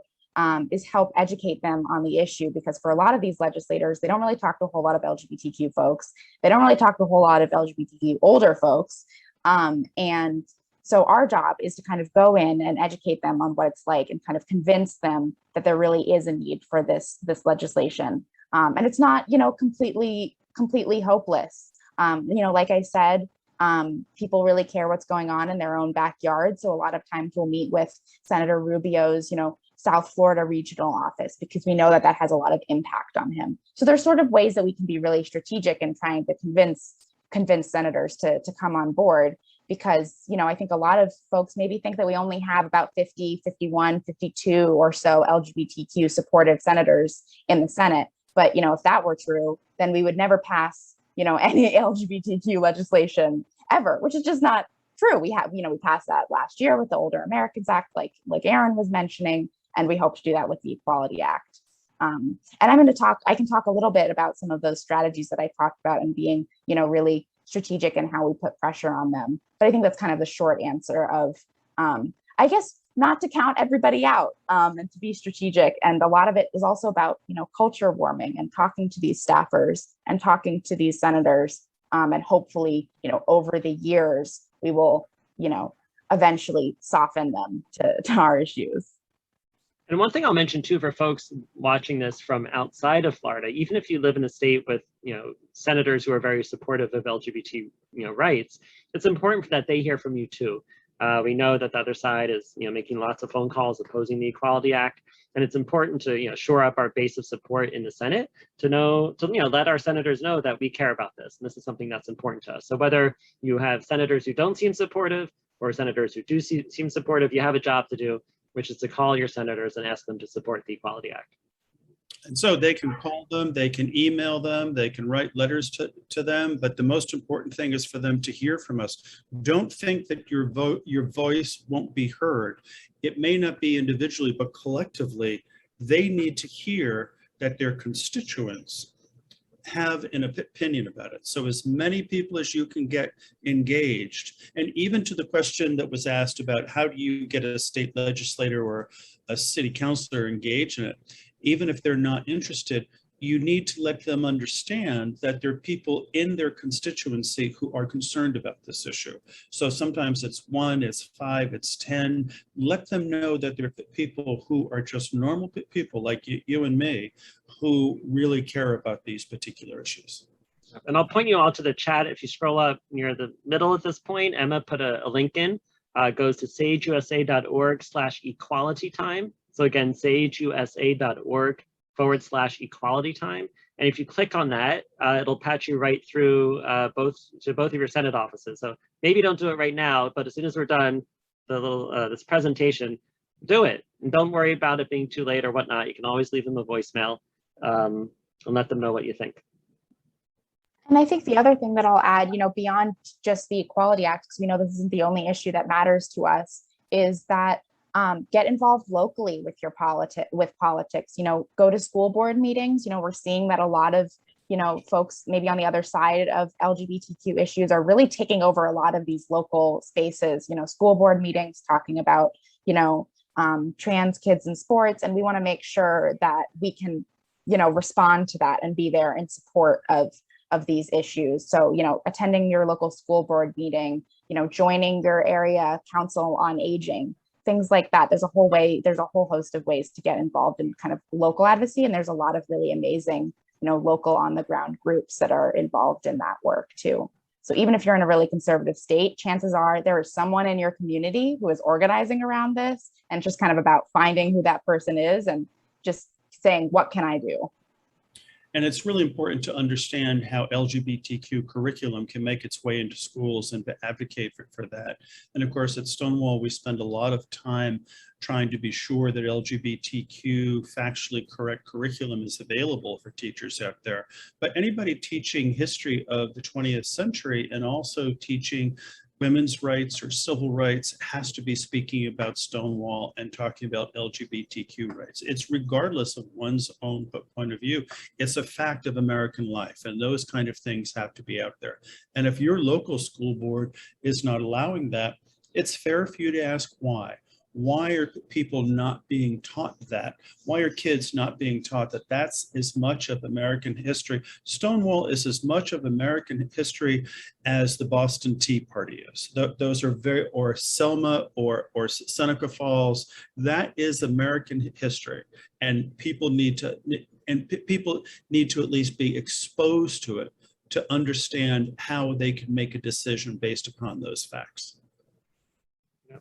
is help educate them on the issue, because for a lot of these legislators, they don't really talk to a whole lot of LGBTQ folks. They don't really talk to a whole lot of LGBTQ older folks. And so our job is to kind of go in and educate them on what it's like and kind of convince them that there really is a need for this legislation. And it's not, completely hopeless. Like I said, people really care what's going on in their own backyard. So a lot of times we'll meet with Senator Rubio's, South Florida regional office, because we know that has a lot of impact on him. So there's sort of ways that we can be really strategic in trying to convince senators to come on board, because, I think a lot of folks maybe think that we only have about 50, 51, 52 or so LGBTQ supportive senators in the Senate. But, if that were true, then we would never pass, any LGBTQ legislation ever, which is just not true. We passed that last year with the Older Americans Act, like Aaron was mentioning, and we hope to do that with the Equality Act. And I can talk a little bit about some of those strategies that I talked about and being, really strategic in how we put pressure on them. But I think that's kind of the short answer of, I guess, not to count everybody out and to be strategic. And a lot of it is also about, culture warming and talking to these staffers and talking to these senators. And hopefully, over the years, we will, eventually soften them to our issues. And one thing I'll mention too, for folks watching this from outside of Florida, even if you live in a state with, senators who are very supportive of LGBT, rights, it's important that they hear from you too. We know that the other side is, making lots of phone calls opposing the Equality Act, and it's important to, shore up our base of support in the Senate to let our senators know that we care about this, and this is something that's important to us. So whether you have senators who don't seem supportive or senators who do seem supportive, you have a job to do, which is to call your senators and ask them to support the Equality Act. And so they can call them, they can email them, they can write letters to them, but the most important thing is for them to hear from us. Don't think that your voice won't be heard. It may not be individually, but collectively, they need to hear that their constituents have an opinion about it. So as many people as you can get engaged, and even to the question that was asked about how do you get a state legislator or a city councilor engaged in it, even if they're not interested, you need to let them understand that there are people in their constituency who are concerned about this issue. So sometimes it's 1, it's 5, it's 10. Let them know that there are people who are just normal people like you and me who really care about these particular issues. And I'll point you all to the chat. If you scroll up near the middle at this point, Emma put a link in. It goes to sageusa.org/equality time. So again, sageusa.org/equality time. And if you click on that, it'll patch you right through both of your Senate offices. So maybe don't do it right now, but as soon as we're done this presentation, do it. And don't worry about it being too late or whatnot. You can always leave them a voicemail and let them know what you think. And I think the other thing that I'll add, beyond just the Equality Act, because we know this isn't the only issue that matters to us, is that get involved locally with your politics, go to school board meetings. We're seeing that a lot of, folks maybe on the other side of LGBTQ issues are really taking over a lot of these local spaces, school board meetings talking about, trans kids in sports. And we want to make sure that we can, respond to that and be there in support of these issues. So, attending your local school board meeting, joining your area council on aging, things like that. There's a whole host of ways to get involved in kind of local advocacy. And there's a lot of really amazing, local on the ground groups that are involved in that work too. So even if you're in a really conservative state, chances are there is someone in your community who is organizing around this, and it's just kind of about finding who that person is and just saying, what can I do? And it's really important to understand how LGBTQ curriculum can make its way into schools and to advocate for that. And of course, at Stonewall, we spend a lot of time trying to be sure that LGBTQ factually correct curriculum is available for teachers out there. But anybody teaching history of the 20th century and also teaching women's rights or civil rights has to be speaking about Stonewall and talking about LGBTQ rights. It's regardless of one's own point of view. It's a fact of American life, and those kind of things have to be out there. And if your local school board is not allowing that, it's fair for you to ask why. Why are people not being taught that? Why are kids not being taught that that's as much of American history? Stonewall is as much of American history as the Boston Tea Party is. Those are or Selma or Seneca Falls. That is American history, and people need to at least be exposed to it to understand how they can make a decision based upon those facts.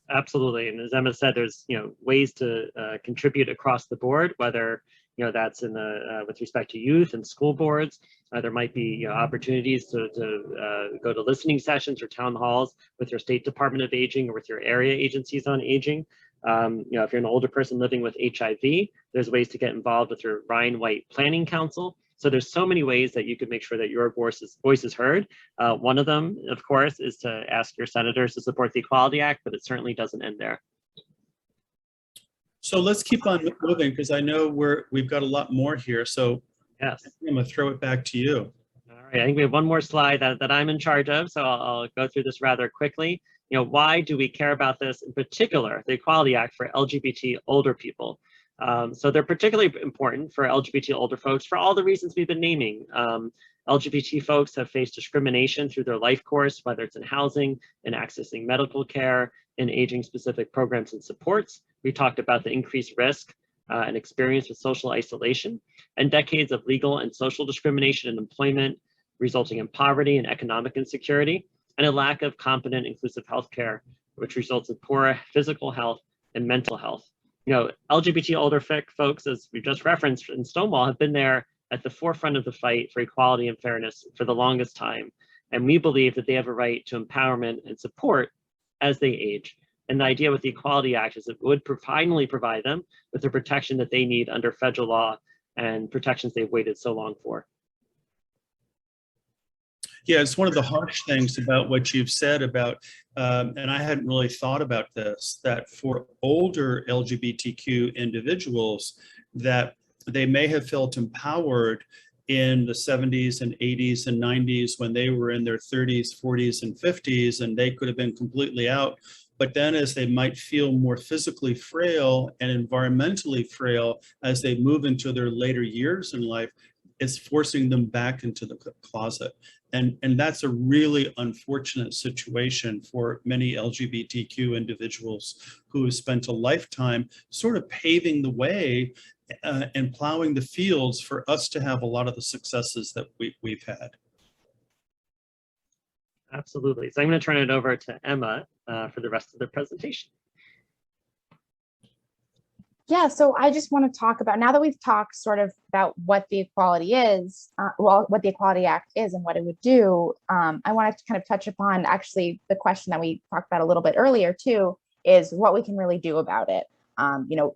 Absolutely. And as Emma said, there's ways to contribute across the board, whether that's in the with respect to youth and school boards. There might be opportunities to go to listening sessions or town halls with your state Department of Aging or with your area agencies on aging. If you're an older person living with HIV, there's ways to get involved with your Ryan White Planning Council. So there's so many ways that you could make sure that your voice is heard. One of them, of course, is to ask your senators to support the Equality Act, but it certainly doesn't end there. So let's keep on moving, because I know we've got a lot more here. So yes, I'm going to throw it back to you. All right, I think we have one more slide that I'm in charge of, so I'll go through this rather quickly. Why do we care about this, in particular, the Equality Act for LGBT older people? So they're particularly important for LGBT older folks for all the reasons we've been naming. LGBT folks have faced discrimination through their life course, whether it's in housing, in accessing medical care, in aging-specific programs and supports. We talked about the increased risk and experience with social isolation, and decades of legal and social discrimination in employment, resulting in poverty and economic insecurity, and a lack of competent, inclusive healthcare, which results in poor physical health and mental health. LGBT older folks, as we just referenced in Stonewall, have been there at the forefront of the fight for equality and fairness for the longest time. And we believe that they have a right to empowerment and support as they age. And the idea with the Equality Act is it would finally provide them with the protection that they need under federal law and protections they've waited so long for. Yeah, it's one of the harsh things about what you've said about, and I hadn't really thought about this, that for older LGBTQ individuals, that they may have felt empowered in the 70s and 80s and 90s when they were in their 30s, 40s, and 50s, and they could have been completely out. But then as they might feel more physically frail and environmentally frail as they move into their later years in life, it's forcing them back into the closet. And that's a really unfortunate situation for many LGBTQ individuals who have spent a lifetime sort of paving the way and plowing the fields for us to have a lot of the successes that we've had. Absolutely. So I'm going to turn it over to Emma for the rest of the presentation. Yeah, so I just want to talk about, now that we've talked sort of about what the equality is, what the Equality Act is and what it would do, I wanted to kind of touch upon actually the question that we talked about a little bit earlier too, is what we can really do about it.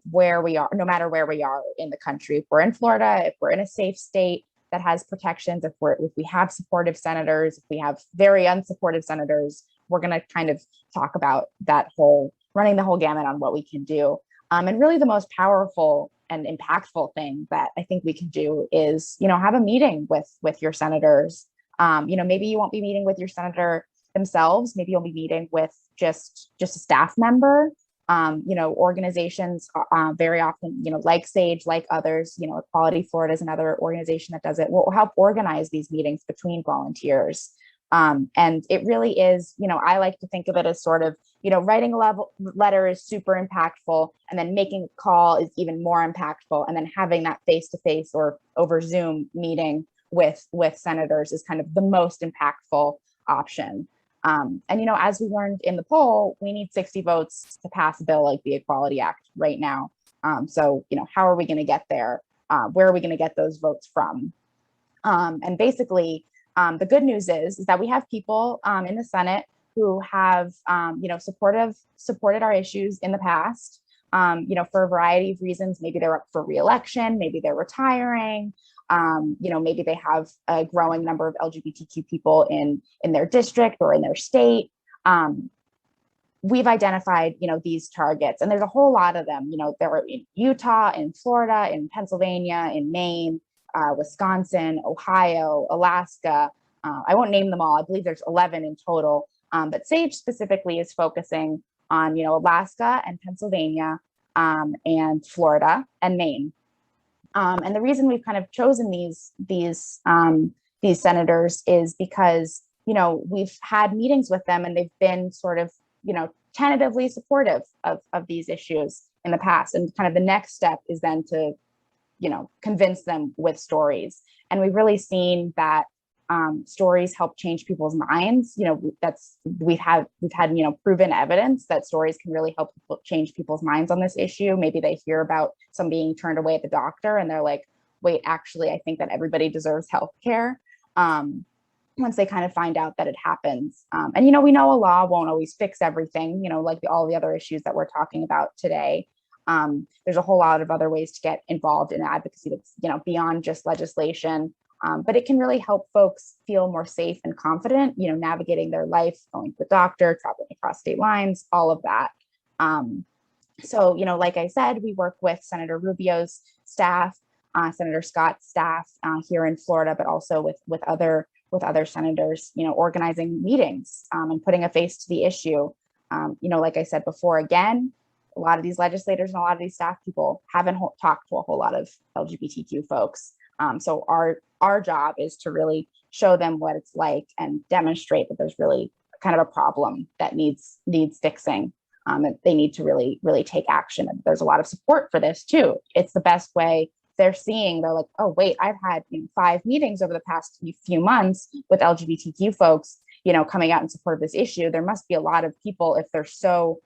Where we are, no matter where we are in the country, if we're in Florida, if we're in a safe state that has protections, if we have supportive senators, if we have very unsupportive senators, we're going to kind of talk about that running the whole gamut on what we can do. And really the most powerful and impactful thing that I think we can do is, have a meeting with your senators. Maybe you won't be meeting with your senator themselves. Maybe you'll be meeting with just a staff member. Organizations very often, like SAGE, like others, Equality Florida is another organization that does it, will help organize these meetings between volunteers. And it really is, I like to think of it as sort of, writing a letter is super impactful, and then making a call is even more impactful. And then having that face-to-face or over Zoom meeting with senators is kind of the most impactful option. And, as we learned in the poll, we need 60 votes to pass a bill like the Equality Act right now. So, how are we going to get there? Where are we going to get those votes from? And basically, the good news is that we have people in the Senate who have, supported our issues in the past, for a variety of reasons. Maybe they're up for re-election, maybe they're retiring, maybe they have a growing number of LGBTQ people in their district or in their state. We've identified, these targets, and there's a whole lot of them. There are in Utah, in Florida, in Pennsylvania, in Maine, Wisconsin, Ohio, Alaska. I won't name them all. I believe there's 11 in total. But SAGE specifically is focusing on, Alaska and Pennsylvania, and Florida and Maine. And the reason we've kind of chosen these senators is because, we've had meetings with them and they've been sort of, tentatively supportive of these issues in the past. And kind of the next step is then to, convince them with stories. And we've really seen that stories help change people's minds. We've had proven evidence that stories can really help change people's minds on this issue. Maybe they hear about some being turned away at the doctor and they're like, wait, actually, I think that everybody deserves health care. once they kind of find out that it happens. And, you know, we know a law won't always fix everything, you know, like all the other issues that we're talking about today. There's a whole lot of other ways to get involved in advocacy that's, you know, beyond just legislation. But it can really help folks feel more safe and confident, you know, navigating their life, going to the doctor, traveling across state lines, all of that. So, you know, like I said, we work with Senator Rubio's staff, Senator Scott's staff here in Florida, but also with other senators, you know, organizing meetings and putting a face to the issue. You know, like I said before, again, a lot of these legislators and a lot of these staff people haven't talked to a whole lot of LGBTQ folks. So our job is to really show them what it's like and demonstrate that there's really kind of a problem that needs fixing. And they need to really take action. And there's a lot of support for this too. It's the best way. They're like, oh wait, I've had 5 meetings over the past few months with LGBTQ folks, you know, coming out in support of this issue. There must be a lot of people, if they're so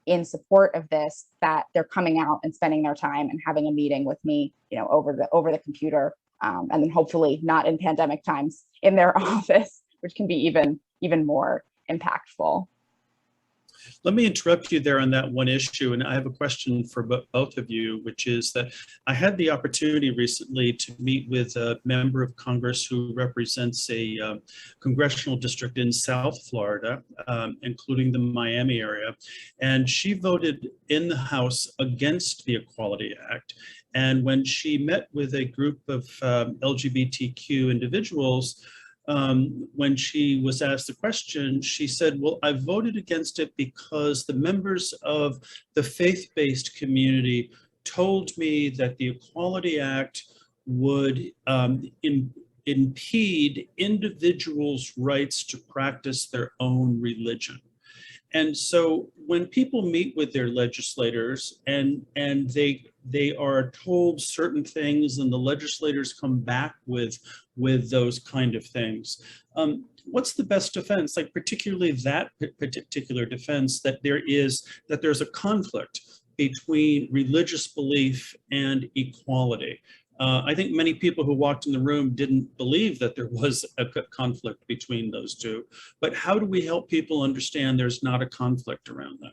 in support of this, that they're coming out and spending their time and having a meeting with me, you know, over the computer, and then hopefully not in pandemic times in their office, which can be even more impactful. Let me interrupt you there on that one issue, and I have a question for both of you, which is that I had the opportunity recently to meet with a member of Congress who represents a congressional district in South Florida, including the Miami area, and she voted in the House against the Equality Act. And when she met with a group of LGBTQ individuals, when she was asked the question, she said, well, I voted against it because the members of the faith-based community told me that the Equality Act would impede individuals' rights to practice their own religion. And so when people meet with their legislators and they are told certain things and the legislators come back with those kind of things, what's the best defense? Like particularly that particular defense that there's a conflict between religious belief and equality. I think many people who walked in the room didn't believe that there was a conflict between those two, but how do we help people understand there's not a conflict around that?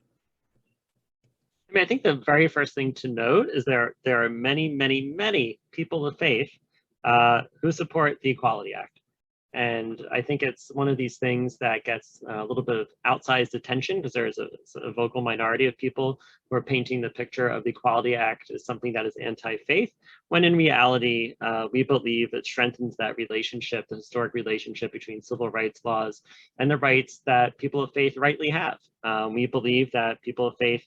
I mean, I think the very first thing to note is there are many, many, many people of faith who support the Equality Act. And I think it's one of these things that gets a little bit of outsized attention because there's a vocal minority of people who are painting the picture of the Equality Act as something that is anti-faith, when in reality, we believe it strengthens that relationship, the historic relationship between civil rights laws and the rights that people of faith rightly have. We believe that people of faith,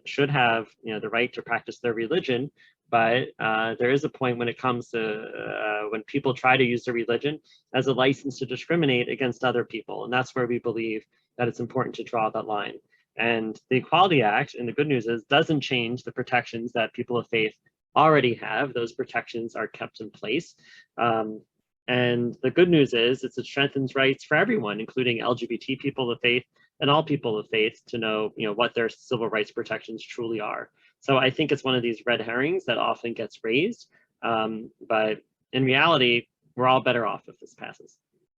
should have, the right to practice their religion, but there is a point when it comes to when people try to use their religion as a license to discriminate against other people. And that's where we believe that it's important to draw that line. And the Equality Act, and the good news is, doesn't change the protections that people of faith already have. Those protections are kept in place. And the good news is it strengthens rights for everyone, including LGBT people of faith and all people of faith, to know, what their civil rights protections truly are. So I think it's one of these red herrings that often gets raised, but in reality, we're all better off if this passes.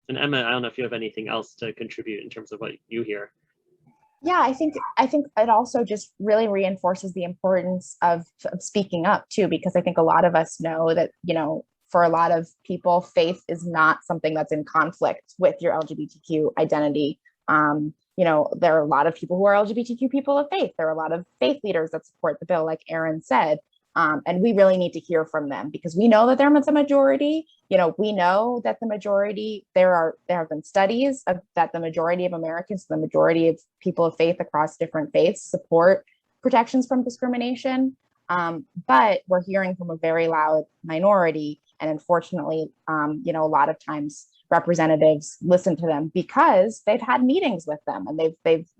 And Emma, I don't know if you have anything else to contribute in terms of what you hear. Yeah, I think it also just really reinforces the importance of speaking up too, because I think a lot of us know that, for a lot of people, faith is not something that's in conflict with your LGBTQ identity. There are a lot of people who are LGBTQ people of faith. There are a lot of faith leaders that support the bill, like Aaron said, and we really need to hear from them because we know that they're a majority. We know that the majority, there have been studies that the majority of Americans, the majority of people of faith across different faiths support protections from discrimination. But we're hearing from a very loud minority. And unfortunately, a lot of times representatives listen to them because they've had meetings with them and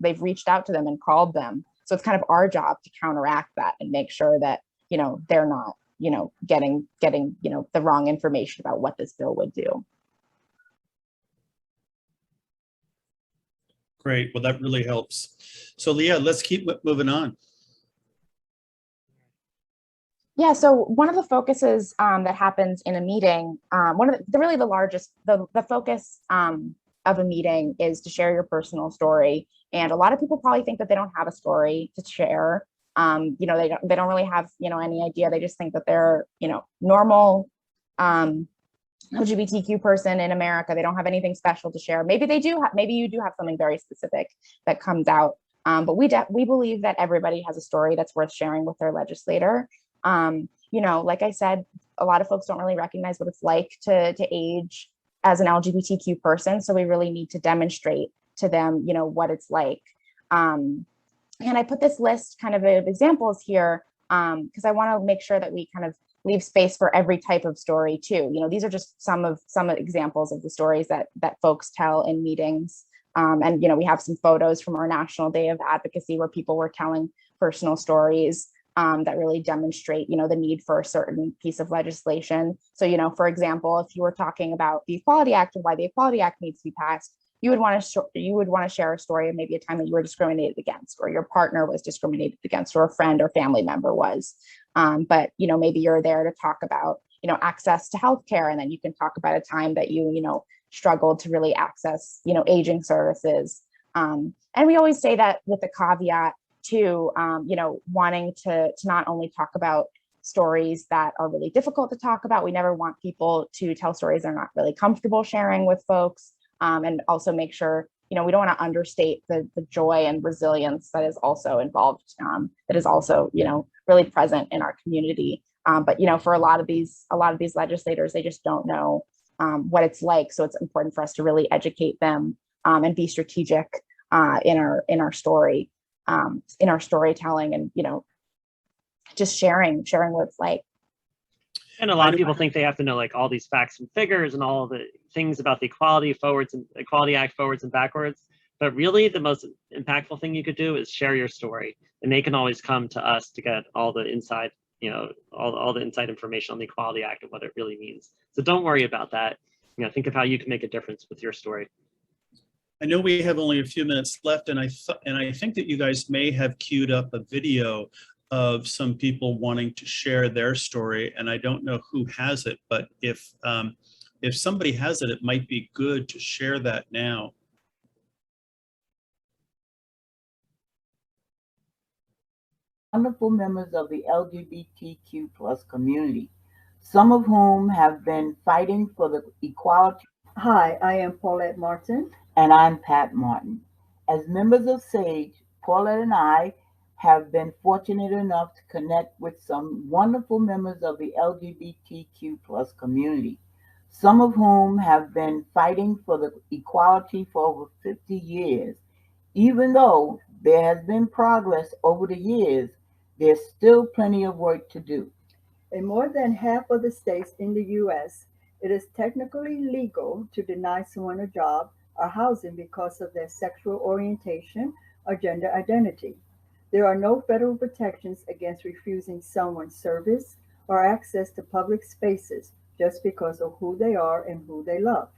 they've reached out to them and called them. So it's kind of our job to counteract that and make sure that, they're not, getting, the wrong information about what this bill would do. Great. Well, that really helps. So Leah, let's keep moving on. Yeah, so one of the focuses that happens in a meeting, one of really the largest, the focus of a meeting is to share your personal story. And a lot of people probably think that they don't have a story to share. They don't really have, any idea. They just think that they're, normal LGBTQ person in America. They don't have anything special to share. Maybe they do have, maybe you do have something very specific that comes out. But we believe that everybody has a story that's worth sharing with their legislator. Like I said, a lot of folks don't really recognize what it's like to age as an LGBTQ person. So we really need to demonstrate to them, what it's like. And I put this list kind of examples here because I want to make sure that we kind of leave space for every type of story too. These are just some examples of the stories that folks tell in meetings. And we have some photos from our National Day of Advocacy where people were telling personal stories that really demonstrate, the need for a certain piece of legislation. So, for example, if you were talking about the Equality Act and why the Equality Act needs to be passed, you would want to share a story of maybe a time that you were discriminated against, or your partner was discriminated against, or a friend or family member was. But maybe you're there to talk about, access to healthcare, and then you can talk about a time that you struggled to really access, aging services. And we always say that with the caveat to, wanting to not only talk about stories that are really difficult to talk about. We never want people to tell stories they're not really comfortable sharing with folks. And also make sure, we don't want to understate the joy and resilience that is also involved, that is also, really present in our community. But, for a lot of these legislators, they just don't know what it's like. So it's important for us to really educate them and be strategic in our story, in our storytelling, and, just sharing what it's like. And a lot of people think they have to know like all these facts and figures and all the things about the Equality Act forwards and backwards. But really the most impactful thing you could do is share your story, and they can always come to us to get all the inside, all the inside information on the Equality Act and what it really means. So don't worry about that. Think of how you can make a difference with your story. I know we have only a few minutes left, and I think that you guys may have queued up a video of some people wanting to share their story, and I don't know who has it, but if somebody has it, it might be good to share that now. Wonderful members of the LGBTQ plus community, some of whom have been fighting for the equality. Hi, I am Paulette Martin. And I'm Pat Martin. As members of SAGE, Paulette and I have been fortunate enough to connect with some wonderful members of the LGBTQ plus community, some of whom have been fighting for the equality for over 50 years. Even though there has been progress over the years, there's still plenty of work to do. In more than half of the states in the U.S., it is technically legal to deny someone a job or housing because of their sexual orientation or gender identity. There are no federal protections against refusing someone service or access to public spaces just because of who they are and who they love.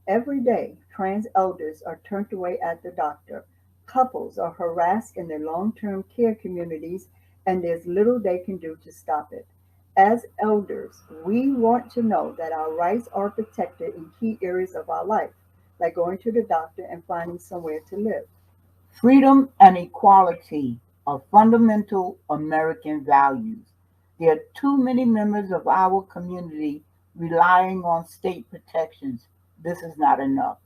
Every day, trans elders are turned away at the doctor. Couples are harassed in their long-term care communities, and there's little they can do to stop it. As elders, we want to know that our rights are protected in key areas of our life, like going to the doctor and finding somewhere to live. Freedom and equality are fundamental American values. There are too many members of our community relying on state protections. This is not enough.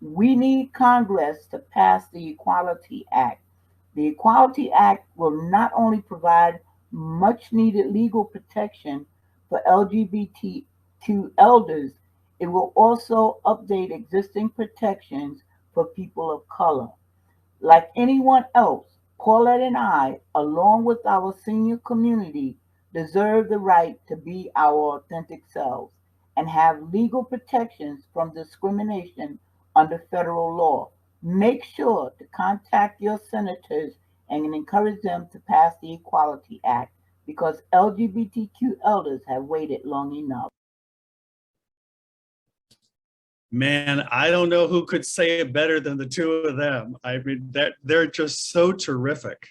We need Congress to pass the Equality Act. The Equality Act will not only provide much needed legal protection for LGBTQ elders, it will also update existing protections for people of color. Like anyone else, Paulette and I, along with our senior community, deserve the right to be our authentic selves and have legal protections from discrimination under federal law. Make sure to contact your senators and encourage them to pass the Equality Act, because LGBTQ elders have waited long enough. Man, I don't know who could say it better than the two of them. I mean, they're just so terrific.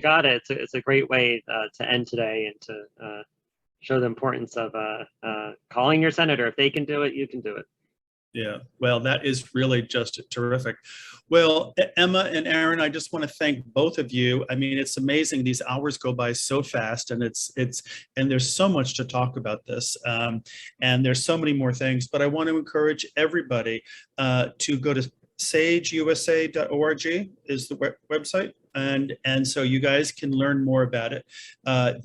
Got it. It's a great way to end today and to show the importance of calling your senator. If they can do it, you can do it. Yeah, well, that is really just terrific. Well, Emma and Aaron, I just want to thank both of you. I mean, it's amazing. These hours go by so fast, and and there's so much to talk about this, and there's so many more things. But I want to encourage everybody to go to sageusa.org is the website, and so you guys can learn more about it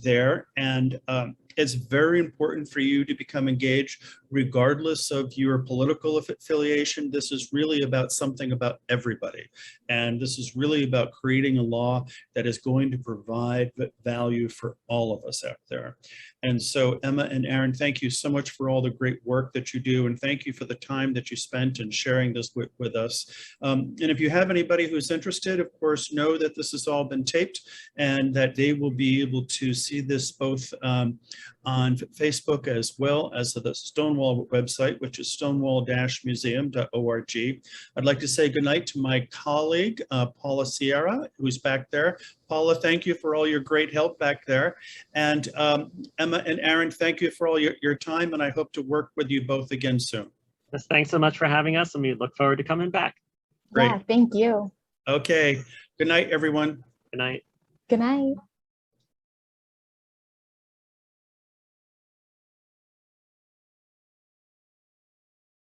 there. And it's very important for you to become engaged regardless of your political affiliation. This is really about something about everybody. And this is really about creating a law that is going to provide value for all of us out there. And so Emma and Aaron, thank you so much for all the great work that you do. And thank you for the time that you spent in sharing this with us. And if you have anybody who's interested, of course, know that this has all been taped and that they will be able to see this both on Facebook as well as the Stonewall website, which is stonewall-museum.org. I'd like to say goodnight to my colleague, Paula Sierra, who's back there. Paula, thank you for all your great help back there. And Emma and Aaron, thank you for all your time, and I hope to work with you both again soon. Yes, thanks so much for having us, and we look forward to coming back. Great. Yeah, thank you. Okay. Good night, everyone. Good night. Good night.